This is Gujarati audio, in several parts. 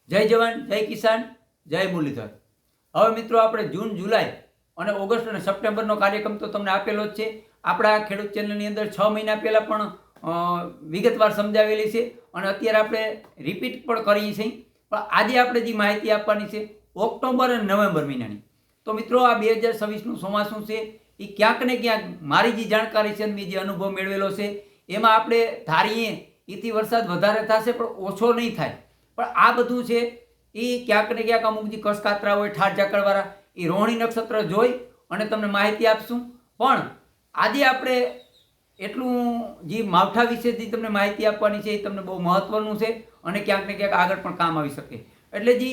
જય જવાન, જય કિસાન, જય મુરલીધર। હવે મિત્રો આપણે જૂન, જુલાઈ અને ઓગસ્ટ અને સપ્ટેમ્બરનો કાર્યક્રમ તો તમને આપેલો જ છે। આપણા ખેડૂત ચેનલની અંદર 6 મહિના પહેલાં પણ વિગતવાર સમજાવેલી છે અને અત્યારે આપણે રિપીટ પણ કરીએ છીએ। પણ આજે આપણે જે માહિતી આપવાની છે ઓક્ટોબર અને નવેમ્બર મહિનાની, તો મિત્રો આ 2026નું ચોમાસું છે એ ક્યાંક ને ક્યાંક મારી જે જાણકારી છે મેં જે અનુભવ મેળવેલો છે એમાં આપણે ધારીએ એથી વરસાદ વધારે થશે પણ ઓછો નહીં થાય। પણ આ બધું છે એ ક્યાંક ને ક્યાંક અમુક જે કસ કાતરા હોય ઠાઠ ઝાકળવાળા એ રોહિણી નક્ષત્ર જોઈ અને તમને માહિતી આપશું। પણ આજે આપણે એટલું જે માવઠા વિશે જે તમને માહિતી આપવાની છે એ તમને બહુ મહત્વનું છે અને ક્યાંક ને ક્યાંક આગળ પણ કામ આવી શકે। એટલે જે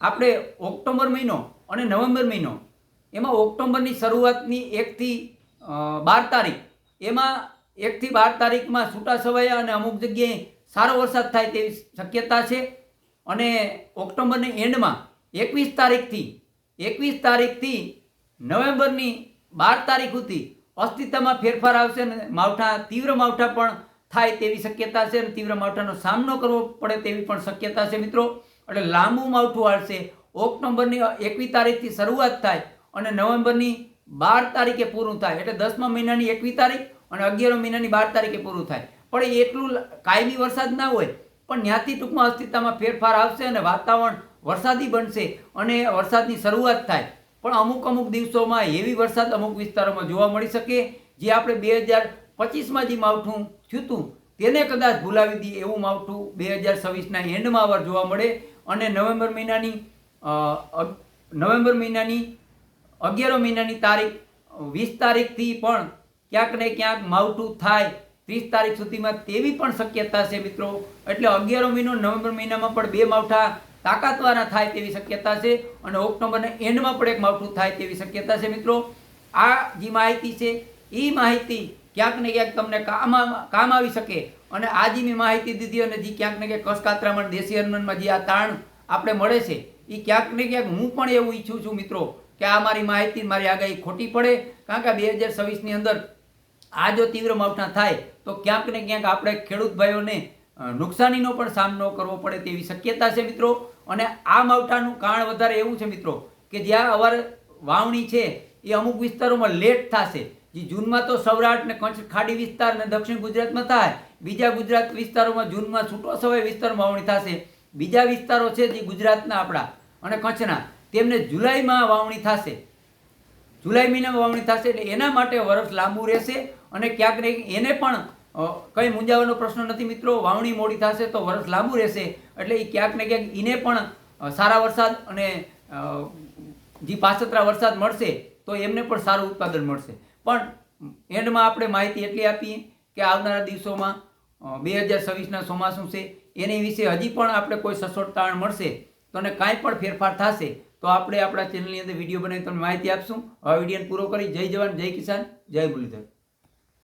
આપણે ઓક્ટોબર મહિનો અને નવેમ્બર મહિનો, એમાં ઓક્ટોબરની શરૂઆતની 1 થી 12 તારીખ, એમાં 1 થી 12 તારીખમાં છૂટાછવાયા અને અમુક જગ્યાએ સારો વરસાદ થાય તેવી શક્યતા છે। અને ઓક્ટોબરની એન્ડમાં 21 તારીખથી નવેમ્બરની 12 તારીખ સુધી અસ્તિત્વમાં ફેરફાર આવશે અને માવઠા, તીવ્ર માવઠા પણ થાય તેવી શક્યતા છે અને તીવ્ર માવઠાનો સામનો કરવો પડે તેવી પણ શક્યતા છે મિત્રો। એટલે લાંબુ માવઠું આવશે। ઓક્ટોબરની 21 તારીખથી શરૂઆત થાય અને નવેમ્બરની 12 તારીખે પૂરું થાય, એટલે 10મા મહિનાની 21 તારીખ અને 11મા મહિનાની 12 તારીખે પૂરું થાય। પણ એટલું કાયમી વરસાદ ના હોય, પણ ત્યાંથી ટૂંકમાં અસ્તિત્વમાં ફેરફાર આવશે અને વાતાવરણ વરસાદી બનશે અને વરસાદની શરૂઆત થાય। પણ અમુક દિવસોમાં હેવી વરસાદ અમુક વિસ્તારોમાં જોવા મળી શકે, જે આપણે 2025માં જે માવઠું થયું હતું તેને કદાચ ભૂલાવી દઈએ એવું માવઠું 2026ના એન્ડમાં વાર જોવા મળે અને નવેમ્બર મહિનાની 11મા મહિનાની તારીખ 20 તારીખથી પણ ક્યાંક ને ક્યાંક માવઠું થાય 30 તારીખ સુધીમાં તેવી પણ શક્યતા છે મિત્રો। એટલે 11મો મહિનો નવેમ્બર મહિનામાં પણ 2 માવઠા તાકાતવાળા થાય તેવી શક્યતા છે અને ઓક્ટોબરના એન્ડમાં પણ એક માવઠું થાય તેવી શક્યતા છે મિત્રો। આ જે માહિતી છે એ માહિતી ક્યાંક ને ક્યાંક તમને કામ આવી શકે અને આ જે મેં માહિતી દીધી અને જે ક્યાંક ને ક્યાંક કસકાતરામાં દેશી હનુમાનમાં જે આ તાણ આપણે મળે છે એ ક્યાંક ને ક્યાંક હું પણ એવું ઈચ્છું છું મિત્રો કે આ મારી માહિતી, મારી આગાહી ખોટી પડે, કારણ કે 2026ની અંદર આ જો તીવ્ર માવઠા થાય તો ક્યાંક ને ક્યાંક આપણે ખેડૂત ભાઈઓને નુકસાનીનો પણ સામનો કરવો પડે તેવી શક્યતા છે મિત્રો। અને આ માવઠાનું કારણ વધારે એવું છે મિત્રો કે જ્યાં અવાર વાવણી છે એ અમુક વિસ્તારોમાં લેટ થશે। જે જૂનમાં તો સૌરાષ્ટ્ર ને કચ્છ ખાડી વિસ્તાર અને દક્ષિણ ગુજરાતમાં થાય, બીજા ગુજરાત વિસ્તારોમાં જૂનમાં છૂટોછવાયા વિસ્તારમાં વાવણી થશે। બીજા વિસ્તારો છે જે ગુજરાતના આપણા અને કચ્છના, તેમને જુલાઈમાં વાવણી થશે, જુલાઈ મહિનામાં વાવણી થશે। એટલે એના માટે વર્ષ લાંબુ રહેશે અને ક્યાંક ને એને પણ કંઈ મૂંઝાવાનો પ્રશ્ન નથી મિત્રો। વાવણી મોડી થશે તો વર્ષ લાંબુ રહેશે, એટલે એ ક્યાંક ને ક્યાંક એને પણ સારા વરસાદ અને જે પાછતરા વરસાદ મળશે તો એમને પણ સારું ઉત્પાદન મળશે। પણ એન્ડમાં આપણે માહિતી એટલી આપીએ કે આવનારા દિવસોમાં 2026ના ચોમાસું છે એની વિશે હજી પણ આપણે કોઈ સચોટ તારણ મળશે તો અને કાંઈ પણ ફેરફાર થશે તો આપણે આપણા ચેનલની અંદર વિડીયો બનાવી તમને માહિતી આપશું। હવે વિડીયોને પૂરો કરી જય જવાન, જય કિસાન, જય મુરલીધર।